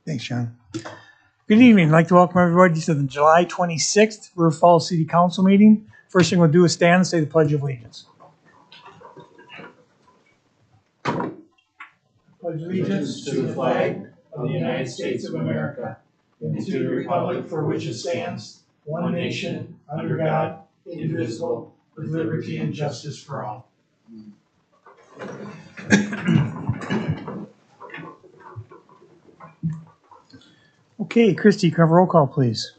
Thanks, John. Good evening. I'd like to welcome everybody to the July 26th River Falls City Council meeting. First thing we'll do is stand and say the Pledge of Allegiance. Pledge allegiance to the flag of the United States of America and to the republic for which it stands, one nation, under God, indivisible, with liberty and justice for all. Okay, Christie, cover roll call, please.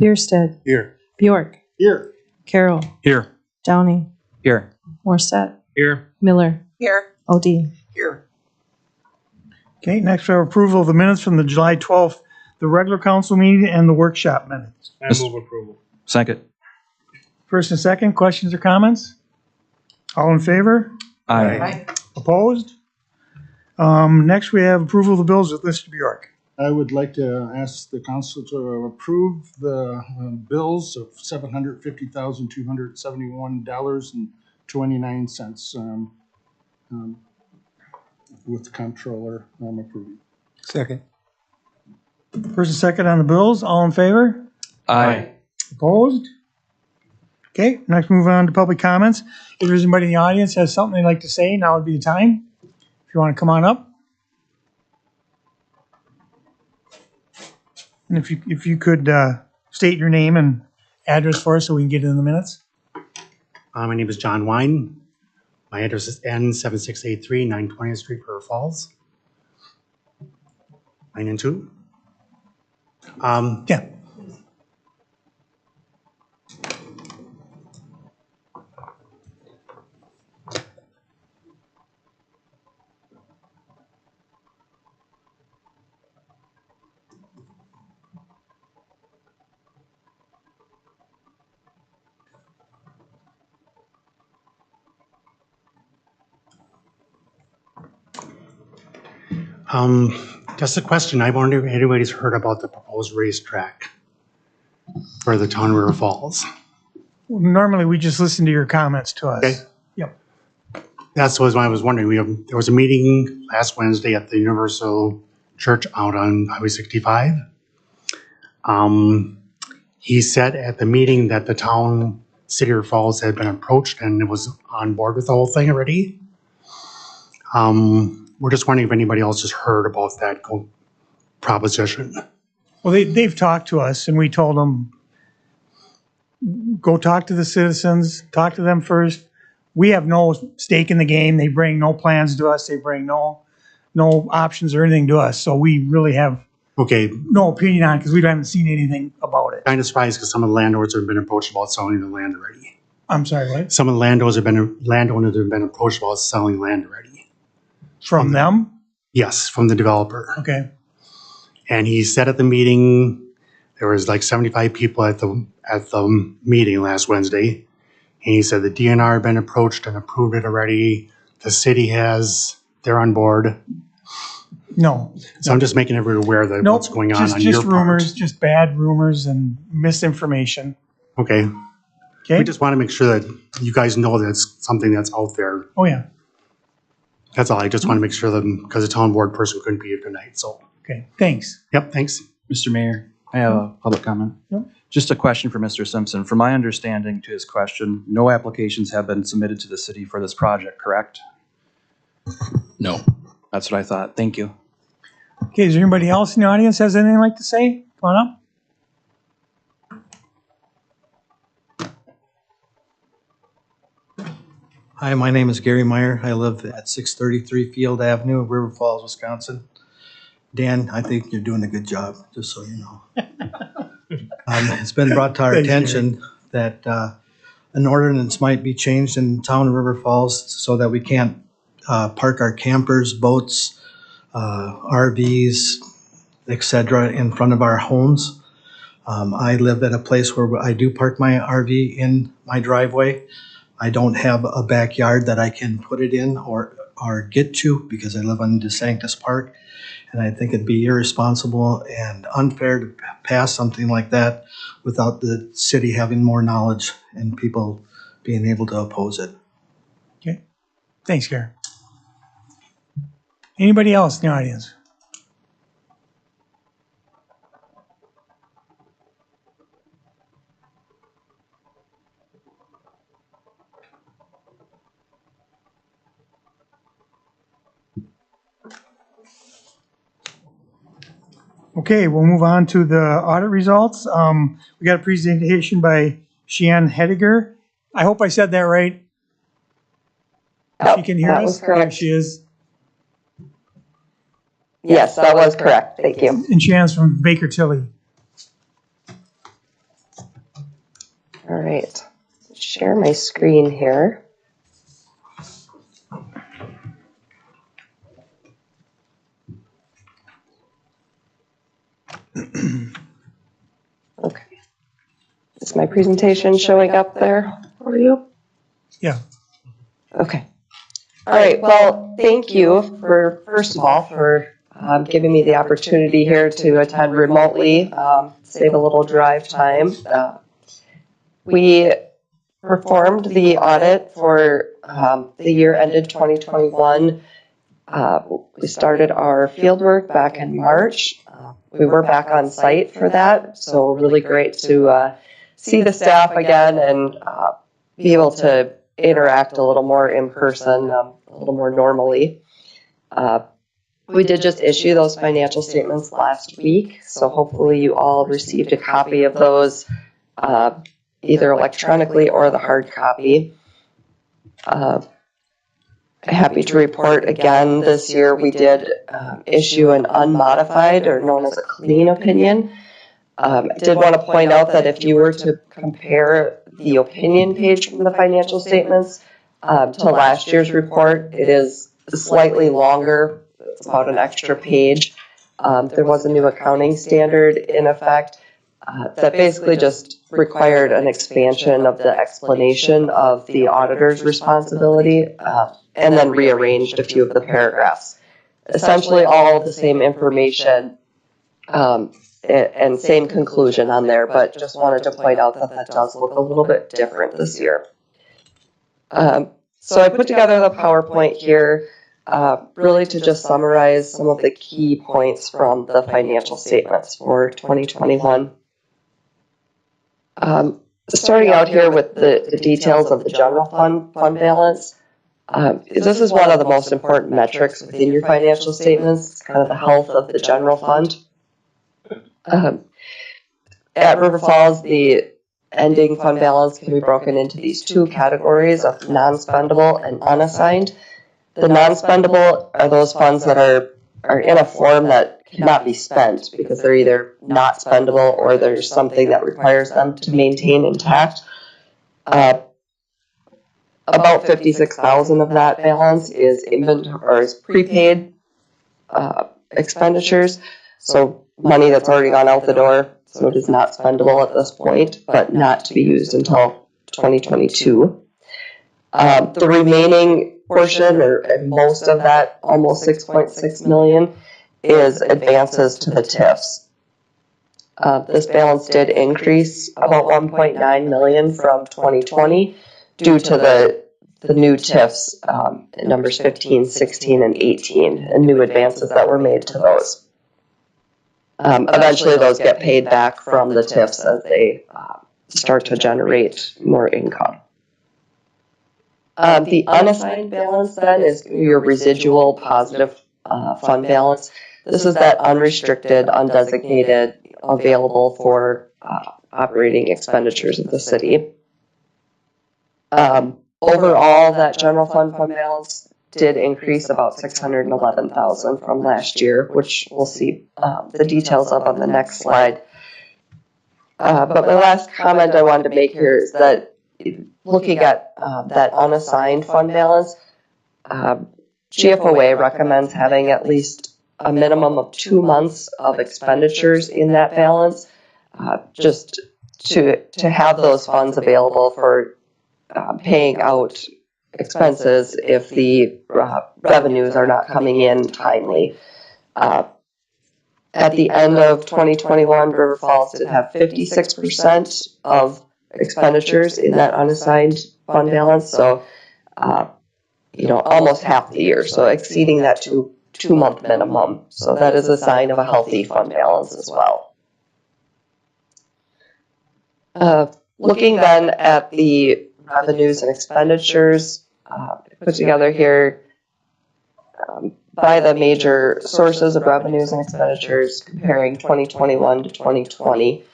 Bierstead. Here. Bjork. Here. Carroll. Here. Downey. Here. Morset. Here. Miller. Here. Odie. Here. Okay, next we have approval of the minutes from the July 12th, the regular council meeting and the workshop minutes. I move approval. Second. First and second, questions or comments? All in favor? Aye. Opposed? Next we have approval of the bills with Mr. Bjork. I would like to ask the council to approve the bills of $750,271.29 with the comptroller approving. Second. First and second on the bills, all in favor? Aye. Opposed? Okay, next move on to public comments. If there's anybody in the audience has something they'd like to say, now would be the time. If you want to come on up. And if you could state your name and address for us so we can get it in the minutes. My name is John Wine. My address is N7683 920th Street, River Falls. 9 and 2. Yeah. Just a question. I wonder if anybody's heard about the proposed racetrack for the town of River Falls. Well, normally we just listen to your comments to us. Okay. Yep. That's what I was wondering. There was a meeting last Wednesday at the Universal Church out on Highway 65. He said at the meeting that the town, City of River Falls, had been approached and it was on board with the whole thing already. We're just wondering if anybody else has heard about that proposition. Well, they've talked to us and we told them, go talk to the citizens, talk to them first. We have no stake in the game. They bring no plans to us. They bring no options or anything to us. So we really have no opinion on it because we haven't seen anything about it. Kind of surprised because some of the landlords have been approached about selling the land already. I'm sorry, what? Some of the landowners have been approached about selling land already. From them? Yes, from the developer. Okay. And he said at the meeting, there was like 75 people at the meeting last Wednesday. And he said the DNR had been approached and approved it already. The city has, they're on board. No. So I'm just making everyone aware that what's going on just your rumors, part. just bad rumors and misinformation. Okay. Okay. We just want to make sure that you guys know that it's something that's out there. Oh, yeah. That's all. I just want to make sure that, because the town board person couldn't be here tonight, so. Okay, thanks. Yep, thanks. Mr. Mayor, I have a public comment. Yep. Just a question for Mr. Simpson. From my understanding to his question, no applications have been submitted to the city for this project, correct? No. That's what I thought. Thank you. Okay, is there anybody else in the audience has anything like to say? Come on up. Hi, my name is Gary Meyer. I live at 633 Field Avenue, River Falls, Wisconsin. Dan, I think you're doing a good job, just so you know. It's been brought to our attention that an ordinance might be changed in the town of River Falls so that we can't park our campers, boats, RVs, etc. in front of our homes. I live at a place where I do park my RV in my driveway. I don't have a backyard that I can put it in or get to because I live on DeSanctus Park. And I think it'd be irresponsible and unfair to pass something like that without the city having more knowledge and people being able to oppose it. Okay, thanks, Gary. Anybody else in the audience? Okay, we'll move on to the audit results. We got a presentation by Sheann Hediger. I hope I said that right. If she can hear That us. was correct. There she is. Yes, that was correct. Thank you. And Sheann's from Baker Tilly. All right. Share my screen here. Okay. Is my presentation showing up there for you? Yeah. Okay. All right. Well, thank you for, first of all, for giving me the opportunity here to attend remotely, save a little drive time. We performed the audit for the year ended 2021. We started our fieldwork back in March. We were back on site for that, so really great to see the staff again and be able to interact a little more in person, a little more normally. We did just issue those financial statements last week, so hopefully you all received a copy of those, either electronically or the hard copy. Happy to report again this year we did issue an unmodified or known as a clean opinion. I did want to point out that if you were to compare the opinion page from the financial statements to last year's report, it is slightly longer. It's about an extra page. There was a new accounting standard in effect that basically just required an expansion of the explanation of the auditor's responsibility and then rearranged a few of the paragraphs. Essentially all the same information and same conclusion on there, but just wanted to point out that that does look a little bit different this year. So I put together the PowerPoint here really to just summarize some of the key points from the financial statements for 2021. Starting out here with the details of the general fund balance. This is one of the most important metrics within your financial statements. It's kind of the health of the general fund. At River Falls, the ending fund balance can be broken into these two categories of non-spendable and unassigned. The non-spendable are those funds that are in a form that cannot be spent because they're either not spendable or there's something that requires them to maintain intact. About 56,000 of that balance is inventory or is prepaid expenditures, so money that's already gone out the door, so it is not spendable at this point, but not to be used until 2022. The remaining portion, or most of that, almost 6.6 million, is advances to the TIFs. This balance did increase about 1.9 million from 2020 due to the new TIFs, numbers 15, 16, and 18, and new advances that were made to those. Eventually those get paid back from the TIFs as they start to generate more income. The unassigned balance then is your residual positive fund balance. This is that unrestricted, undesignated, available for operating expenditures of the city. Overall, that general fund balance did increase about 611,000 from last year, which we'll see the details of on the next slide. But my last comment I wanted to make here is that looking at that unassigned fund balance, GFOA recommends having at least a minimum of 2 months of expenditures in that balance, just to have those funds available for paying out expenses if the revenues are not coming in timely. At the end of 2021, River Falls did have 56% of expenditures in that unassigned fund balance, so almost half the year, so exceeding that 2 month minimum. So that is a sign of a healthy fund balance as well. Looking then at the revenues and expenditures, put together here by the major sources of revenues and expenditures comparing 2021 to 2020.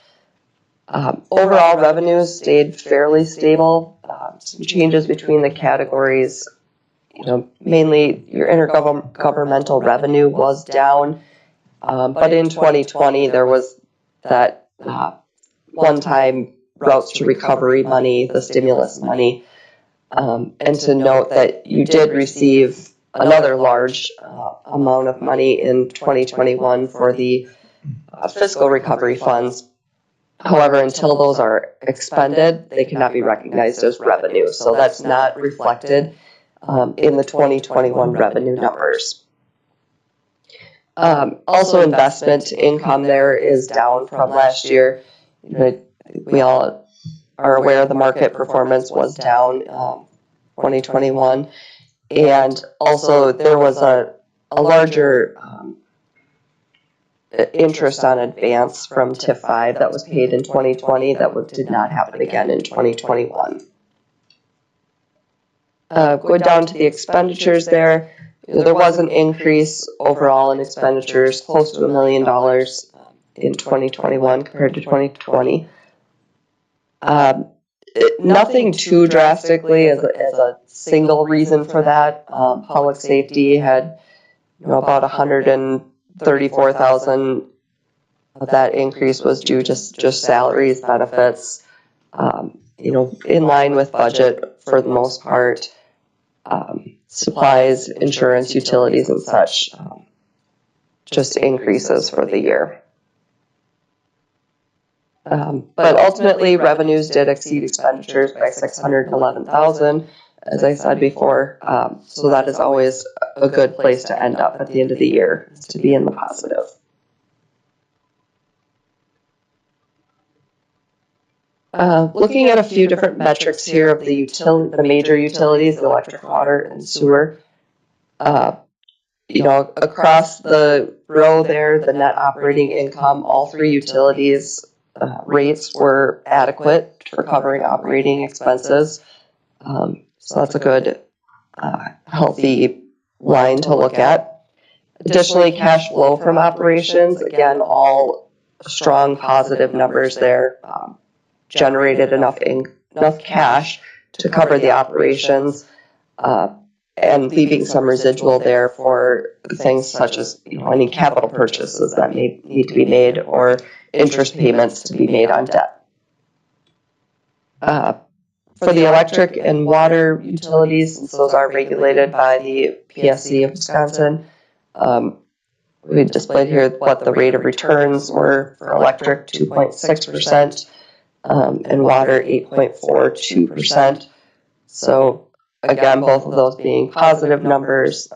Overall revenues stayed fairly stable. Some changes between the categories, mainly your intergovernmental revenue was down, but in 2020 there was that one-time routes to recovery money, the stimulus money, and to note that you did receive another large amount of money in 2021 for the fiscal recovery funds. However, until those are expended, they cannot be recognized as revenue. So that's not reflected in the 2021 revenue numbers. Also, investment income there is down from last year. We all are aware the market performance was down 2021. And also there was a larger interest on advance from TIF 5 that was paid in 2020 that did not happen again in 2021. Go down to the expenditures there. There was an increase overall in expenditures, close to $1 million in 2021 compared to 2020. Nothing too drastically as a single reason for that. Public safety had about 134,000 of that increase was due just salaries, benefits, in line with budget for the most part. Supplies, insurance, utilities, and such, just increases for the year. But ultimately, revenues did exceed expenditures by $611,000, as I said before. So that is always a good place to end up at the end of the year, is to be in the positive. Looking at a few different metrics here of the major utilities, the electric, water, and sewer. Across the row there, the net operating income, all three utilities rates were adequate for covering operating expenses. So that's a good, healthy line to look at. Additionally, cash flow from operations, again, all strong positive numbers there. Generated enough cash to cover the operations, and leaving some residual there for things such as any capital purchases that may need to be made or interest payments to be made on debt. For the electric and water utilities, since those are regulated by the PSC of Wisconsin, we displayed here what the rate of returns were for electric, 2.6%, and water, 8.42%. So again, both of those being positive numbers,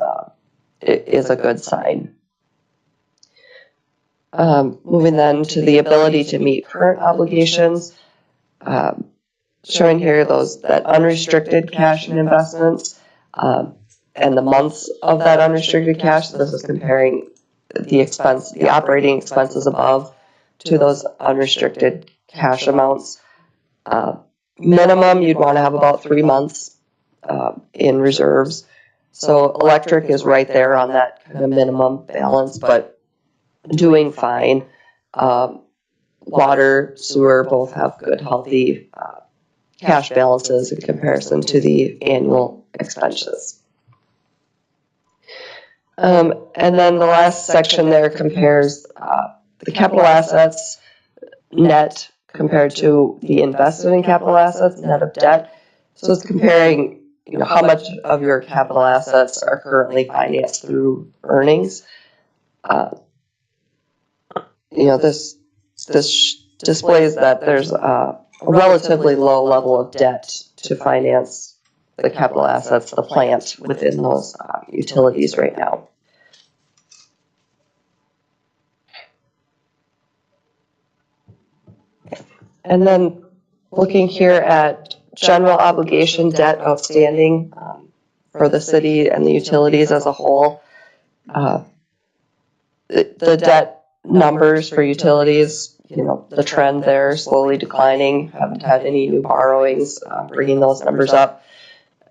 it is a good sign. Moving then to the ability to meet current obligations, showing here that unrestricted cash and investments, and the months of that unrestricted cash. So this is comparing the operating expenses above to those unrestricted cash amounts. Minimum, you'd want to have about 3 months in reserves. So electric is right there on that kind of minimum balance, but doing fine. Water, sewer both have good, healthy cash balances in comparison to the annual expenses. And then the last section there compares the capital assets net compared to the invested in capital assets net of debt. So it's comparing how much of your capital assets are currently financed through earnings. This displays that there's a relatively low level of debt to finance the capital assets, the plant within those utilities right now. And then looking here at general obligation debt outstanding for the city and the utilities as a whole. The debt numbers for utilities, the trend there slowly declining, haven't had any new borrowings, bringing those numbers up.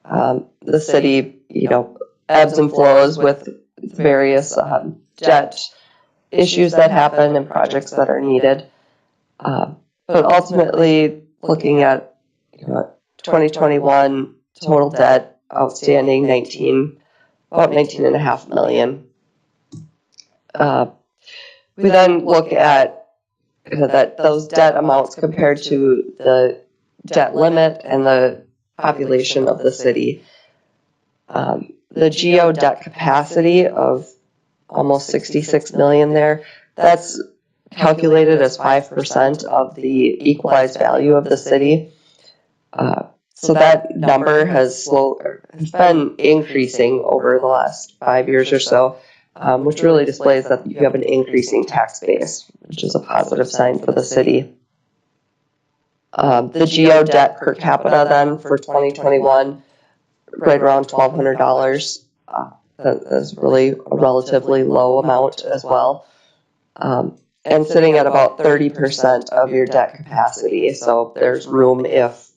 The city, ebbs and flows with various debt issues that happen and projects that are needed. But ultimately, looking at 2021 total debt outstanding about 19.5 million. We then look at those debt amounts compared to the debt limit and the population of the city. The GO debt capacity of almost 66 million there, that's calculated as 5% of the equalized value of the city. So that number has been increasing over the last 5 years or so, which really displays that you have an increasing tax base, which is a positive sign for the city. The GO debt per capita then for 2021, right around $1,200. That is really a relatively low amount as well. And sitting at about 30% of your debt capacity. So there's room if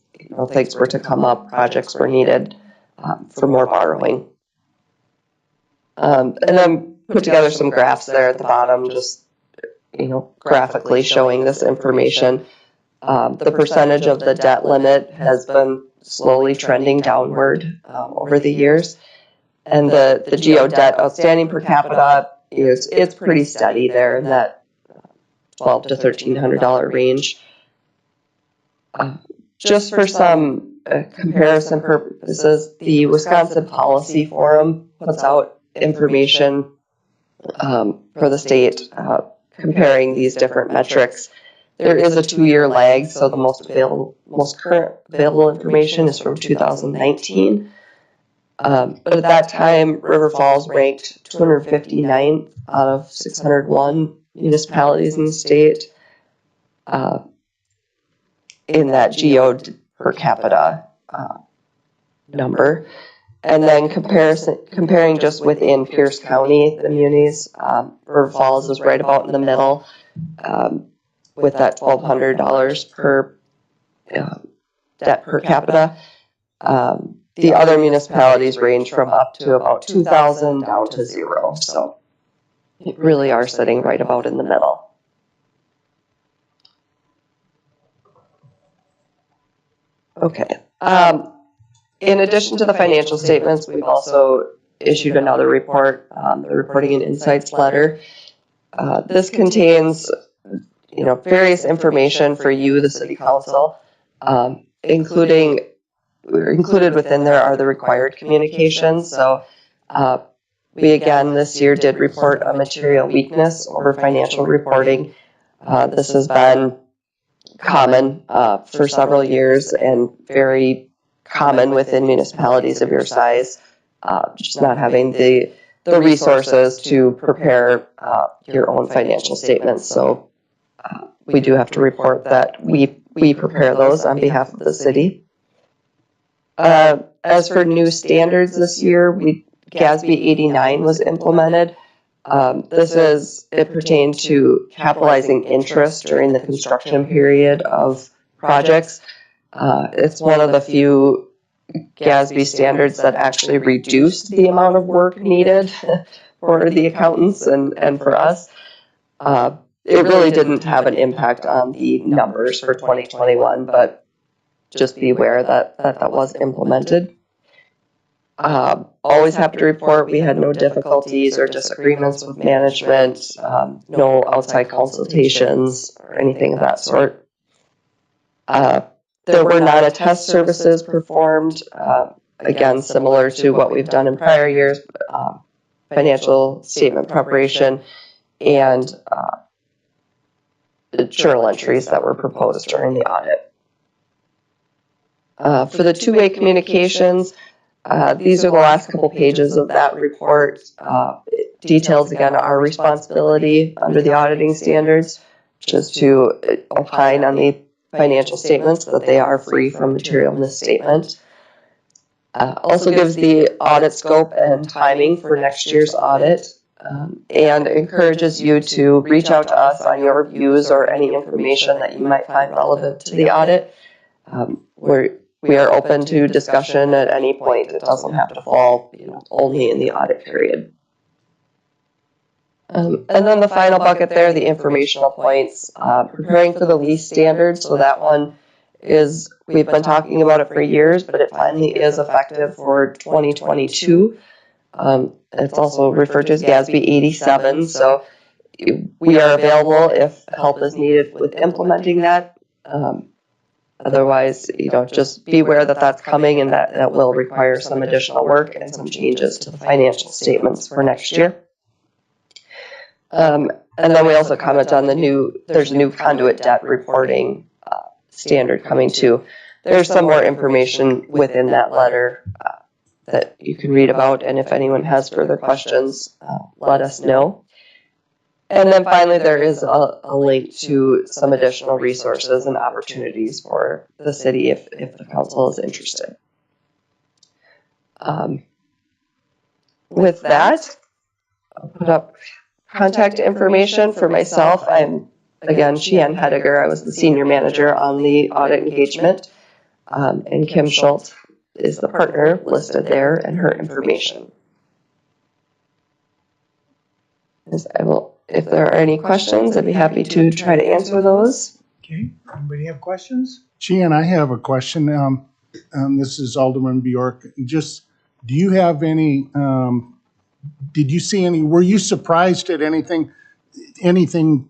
things were to come up, projects were needed for more borrowing. And then put together some graphs there at the bottom, just graphically showing this information. The percentage of the debt limit has been slowly trending downward over the years. And the GO debt outstanding per capita, it's pretty steady there in that $1,200 to $1,300 range. Just for some comparison purposes, the Wisconsin Policy Forum puts out information for the state comparing these different metrics. There is a 2-year lag, so the most current available information is from 2019. But at that time, River Falls ranked 259th out of 601 municipalities in the state in that GO per capita number. And then comparing just within Pierce County, the munis, River Falls is right about in the middle with that $1,200 per debt per capita. The other municipalities range from up to about 2,000 down to 0. So it really are sitting right about in the middle. Okay. In addition to the financial statements, we've also issued another report, the Reporting and Insights letter. This contains, various information for you, the City Council, included within there are the required communications. So we again this year did report a material weakness over financial reporting. This has been common for several years and very common within municipalities of your size, just not having the resources to prepare your own financial statements. So we do have to report that we prepare those on behalf of the city. As for new standards this year, GASB 89 was implemented. It pertained to capitalizing interest during the construction period of projects. It's one of the few GASB standards that actually reduced the amount of work needed for the accountants and for us. It really didn't have an impact on the numbers for 2021, but just be aware that was implemented. Always have to report we had no difficulties or disagreements with management, no outside consultations or anything of that sort. There were non-attest services performed, again, similar to what we've done in prior years, financial statement preparation and the journal entries that were proposed during the audit. For the two-way communications, these are the last couple pages of that report. It details, again, our responsibility under the auditing standards, which is to opine on the financial statements that they are free from material misstatement. Also gives the audit scope and timing for next year's audit, and encourages you to reach out to us on your views or any information that you might find relevant to the audit. We are open to discussion at any point. It doesn't have to fall only in the audit period. And then the final bucket there, the informational points, preparing for the lease standards. So that one is, we've been talking about it for years, but it finally is effective for 2022. It's also referred to as GASB 87. So we are available if help is needed with implementing that. Otherwise, just be aware that that's coming and that will require some additional work and some changes to the financial statements for next year. And then we also comment on there's a new conduit debt reporting standard coming too. There's some more information within that letter that you can read about, and if anyone has further questions, let us know. And then finally, there is a link to some additional resources and opportunities for the city if the council is interested. With that, I'll put up contact information for myself. I'm, again, Sheann Hediger. I was the senior manager on the audit engagement. And Kim Schultz is the partner listed there and her information. If there are any questions, I'd be happy to try to answer those. Okay, anybody have questions? Sheann, I have a question. This is Alderman Bjork. Just, do you have any, did you see any, were you surprised at anything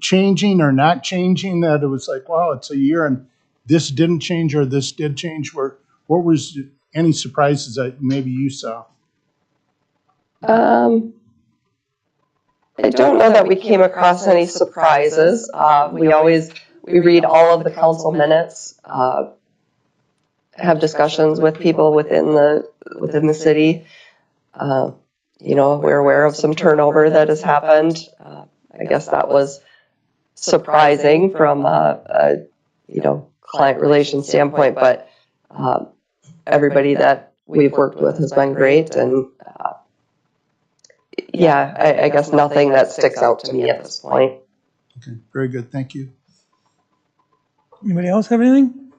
changing or not changing, that it was like, wow, it's a year and this didn't change or this did change? What was any surprises that maybe you saw? I don't know that we came across any surprises. We read all of the council minutes, have discussions with people within the city. We're aware of some turnover that has happened. I guess that was surprising from a client relations standpoint, but everybody that we've worked with has been great, and I guess nothing that sticks out to me at this point. Okay, very good. Thank you. Anybody else have anything?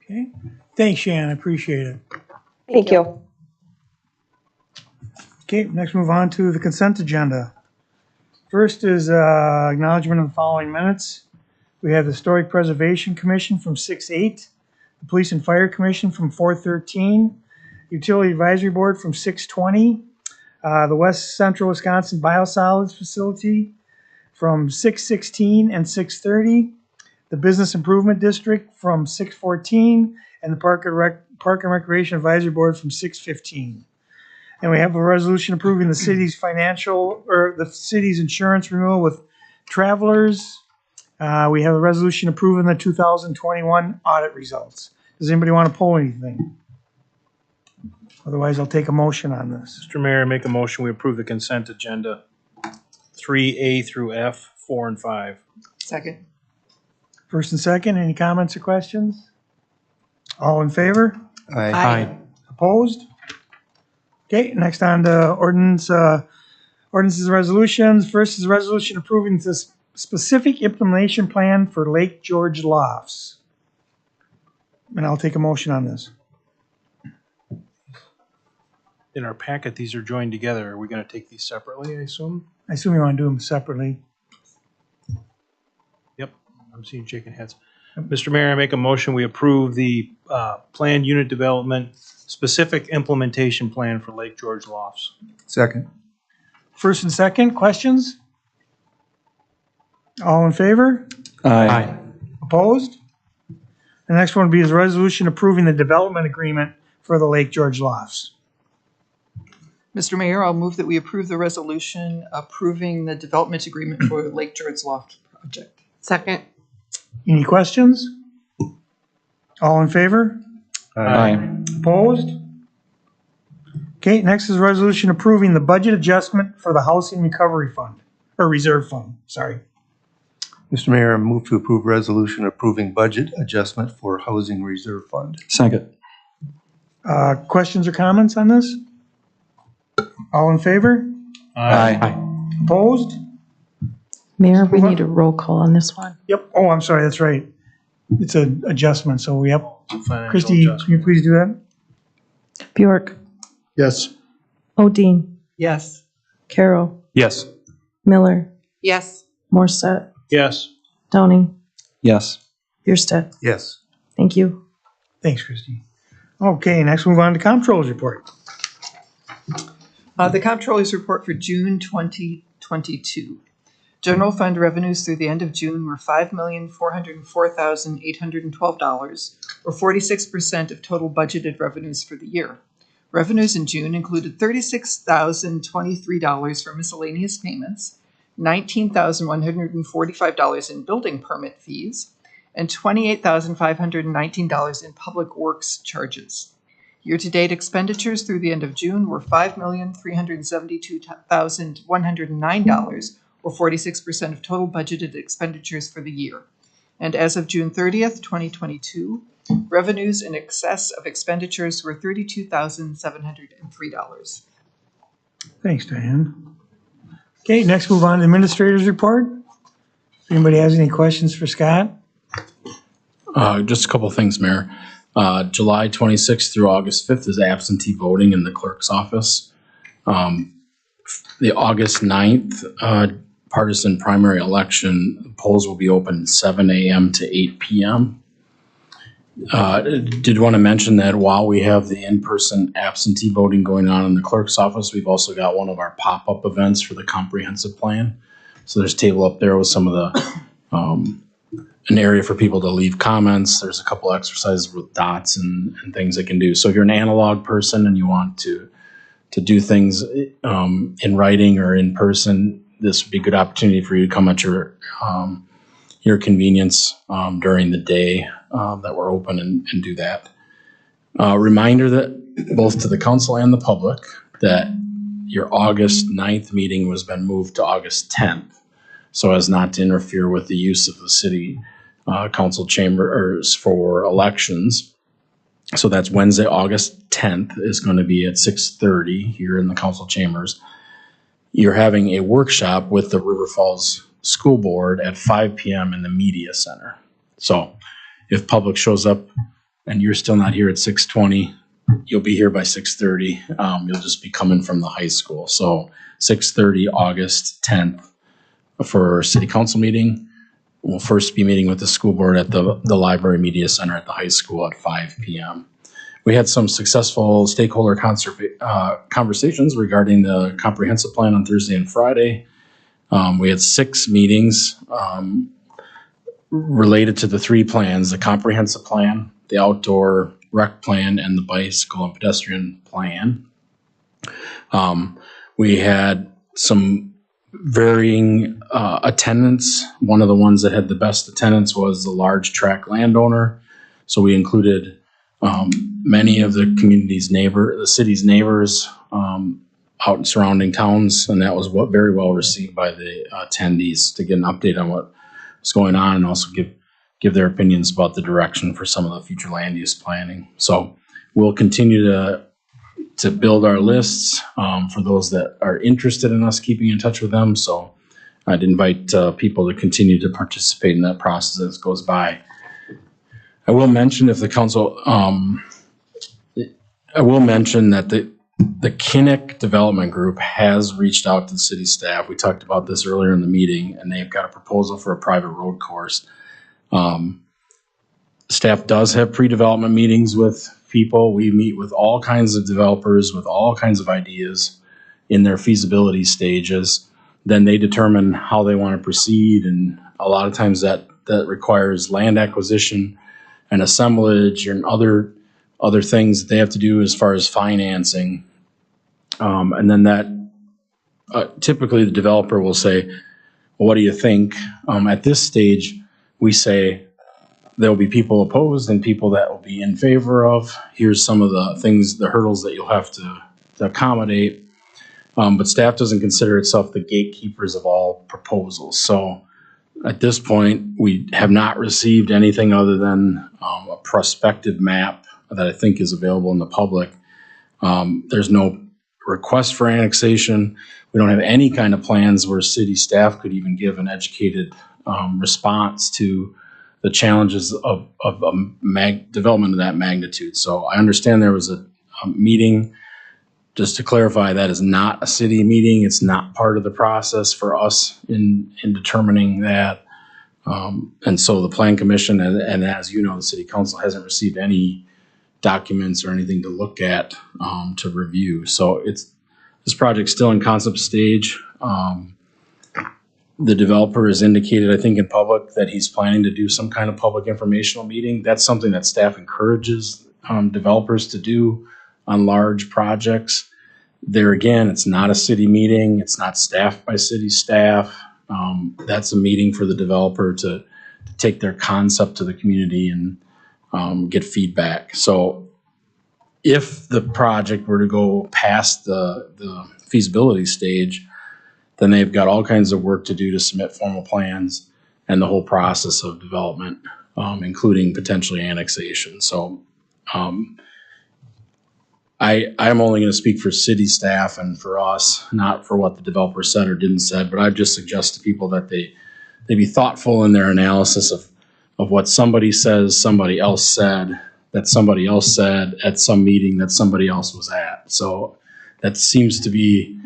Okay, thanks, Shannon. I appreciate it. Thank you. Okay, next move on to the consent agenda. First is acknowledgement of the following minutes. We have the Historic Preservation Commission from 6/8, the Police and Fire Commission from 4/13, Utility Advisory Board from 6/20, the West Central Wisconsin Biosolids Facility from 6/16 and 6/30, the Business Improvement District from 6/14, and the Park and Recreation Advisory Board from 6/15. And we have a resolution approving the city's the city's insurance renewal with Travelers. We have a resolution approving the 2021 audit results. Does anybody want to pull anything? Otherwise, I'll take a motion on this. Mr. Mayor, I make a motion we approve the consent agenda 3A through F, 4 and 5. Second. First and second, any comments or questions? All in favor? Aye. Opposed? Okay, next on to ordinances and resolutions. First is a resolution approving this specific implementation plan for Lake George Lofts. And I'll take a motion on this. In our packet, these are joined together. Are we going to take these separately, I assume? I assume you want to do them separately. Yep, I'm seeing shaking heads. Mr. Mayor, I make a motion we approve the planned unit development specific implementation plan for Lake George Lofts. Second. First and second, questions? All in favor? Aye. Opposed? The next one would be a resolution approving the development agreement for the Lake George Lofts. Mr. Mayor, I'll move that we approve the resolution approving the development agreement for the Lake George Loft project. Second. Any questions? All in favor? Aye. Opposed? Okay, next is a resolution approving the budget adjustment for the Housing Recovery Fund, or Reserve Fund, sorry. Mr. Mayor, I move to approve resolution approving budget adjustment for Housing Reserve Fund. Second. Questions or comments on this? All in favor? Aye. Opposed? Mayor, we need a roll call on this one. Yep, oh, I'm sorry, that's right. It's an adjustment, so we have, Financial Christie, can adjustment. you please do that? Bjork, Yes. Odine, Yes. Carol, Yes. Miller, Yes. Morset, Yes. Downing, Yes. Bierstadt. Yes. Thank you. Thanks, Christie. Okay, next move on to Comptroller's Report. The Comptroller's Report for June 2022. General fund revenues through the end of June were $5,404,812, or 46% of total budgeted revenues for the year. Revenues in June included $36,023 for miscellaneous payments, $19,145 in building permit fees, and $28,519 in public works charges. Year-to-date expenditures through the end of June were $5,372,109, or 46% of total budgeted expenditures for the year. And as of June 30th, 2022, revenues in excess of expenditures were $32,703. Thanks, Diane. Okay, next move on to Administrator's Report. If anybody has any questions for Scott? Just a couple of things, Mayor. July 26th through August 5th is absentee voting in the clerk's office. The August 9th partisan primary election polls will be open 7 a.m. to 8 p.m. Did want to mention that while we have the in-person absentee voting going on in the clerk's office, we've also got one of our pop-up events for the comprehensive plan. So there's a table up there with some of the an area for people to leave comments. There's a couple exercises with dots and things they can do. So if you're an analog person and you want to do things in writing or in person, this would be a good opportunity for you to come at your convenience during the day that we're open and do that. Reminder that both to the council and the public that your August 9th meeting has been moved to August 10th, so as not to interfere with the use of the city council chambers for elections. So that's Wednesday, August 10th is going to be at 6:30 here in the council chambers. You're having a workshop with the River Falls School Board at 5 p.m. in the media center. So if public shows up and you're still not here at 6:20, you'll be here by 6:30. You'll just be coming from the high school. So 6:30, August 10th for city council meeting. We'll first be meeting with the school board at the library media center at the high school at 5 p.m. We had some successful stakeholder conversations regarding the comprehensive plan on Thursday and Friday. We had 6 meetings related to the 3 plans: the comprehensive plan, the outdoor rec plan, and the bicycle and pedestrian plan. We had some varying attendance. One of the ones that had the best attendance was the large tract landowner. So we included many of the community's the city's neighbors out in surrounding towns, and that was very well received by the attendees to get an update on what was going on and also give their opinions about the direction for some of the future land use planning. So we'll continue to build our lists for those that are interested in us keeping in touch with them. So I'd invite people to continue to participate in that process as it goes by. I will mention if the council, I will mention that the Kinnick Development Group has reached out to the city staff. We talked about this earlier in the meeting, and they've got a proposal for a private road course. Staff does have pre-development meetings with people. We meet with all kinds of developers with all kinds of ideas in their feasibility stages. Then they determine how they want to proceed, and a lot of times that requires land acquisition and assemblage and other things that they have to do as far as financing. And then that typically the developer will say, well, what do you think? At this stage, we say there'll be people opposed and people that will be in favor of. Here's some of the things, the hurdles that you'll have to accommodate. But staff doesn't consider itself the gatekeepers of all proposals. So at this point, we have not received anything other than a prospective map that I think is available in the public. There's no request for annexation. We don't have any kind of plans where city staff could even give an educated response to the challenges of development of that magnitude. So I understand there was a meeting just to clarify, that is not a city meeting. It's not part of the process for us in determining that. And so the Plan Commission, and as you know, the City Council hasn't received any documents or anything to look at to review. So this project's still in concept stage. The developer has indicated, I think in public, that he's planning to do some kind of public informational meeting. That's something that staff encourages developers to do on large projects. There again, it's not a city meeting. It's not staffed by city staff. That's a meeting for the developer to take their concept to the community and get feedback. So if the project were to go past the feasibility stage, then they've got all kinds of work to do to submit formal plans and the whole process of development, including potentially annexation. So I'm only going to speak for city staff and for us, not for what the developer said or didn't said, but I'd just suggest to people that they be thoughtful in their analysis of what somebody says somebody else said, that somebody else said at some meeting that somebody else was at. So that seems to be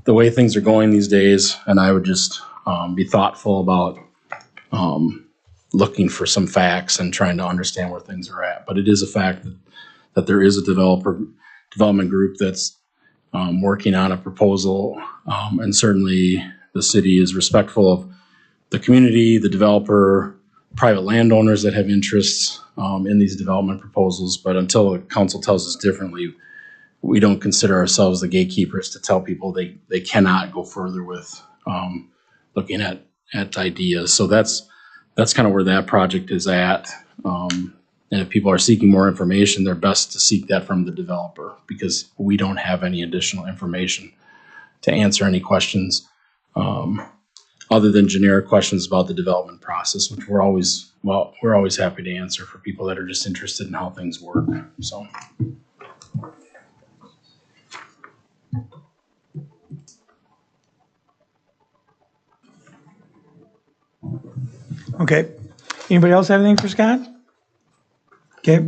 the way things are going these days, and I would just be thoughtful about looking for some facts and trying to understand where things are at. But it is a fact that there is a development group that's working on a proposal, and certainly the city is respectful of the community, the developer, private landowners that have interests in these development proposals. But until the council tells us differently, we don't consider ourselves the gatekeepers to tell people they cannot go further with looking at ideas. So that's kind of where that project is at. And if people are seeking more information, they're best to seek that from the developer, because we don't have any additional information to answer any questions other than generic questions about the development process, which we're always happy to answer for people that are just interested in how things work. So. Okay. Anybody else have anything for Scott? Okay.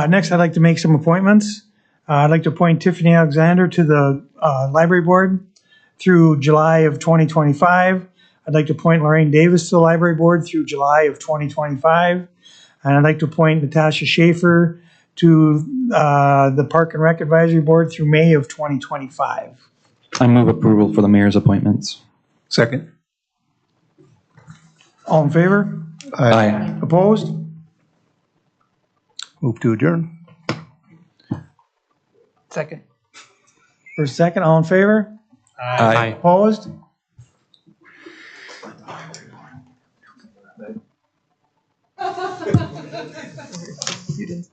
Next, I'd like to make some appointments. I'd like to appoint Tiffany Alexander to the library board through July of 2025. I'd like to appoint Lorraine Davis to the library board through July of 2025. And I'd like to appoint Natasha Schaefer to the Park and Rec Advisory Board through May of 2025. I move approval for the mayor's appointments. Second. All in favor? Aye. Opposed? Move to adjourn. Second. First, second, all in favor? Aye. Opposed? You didn't.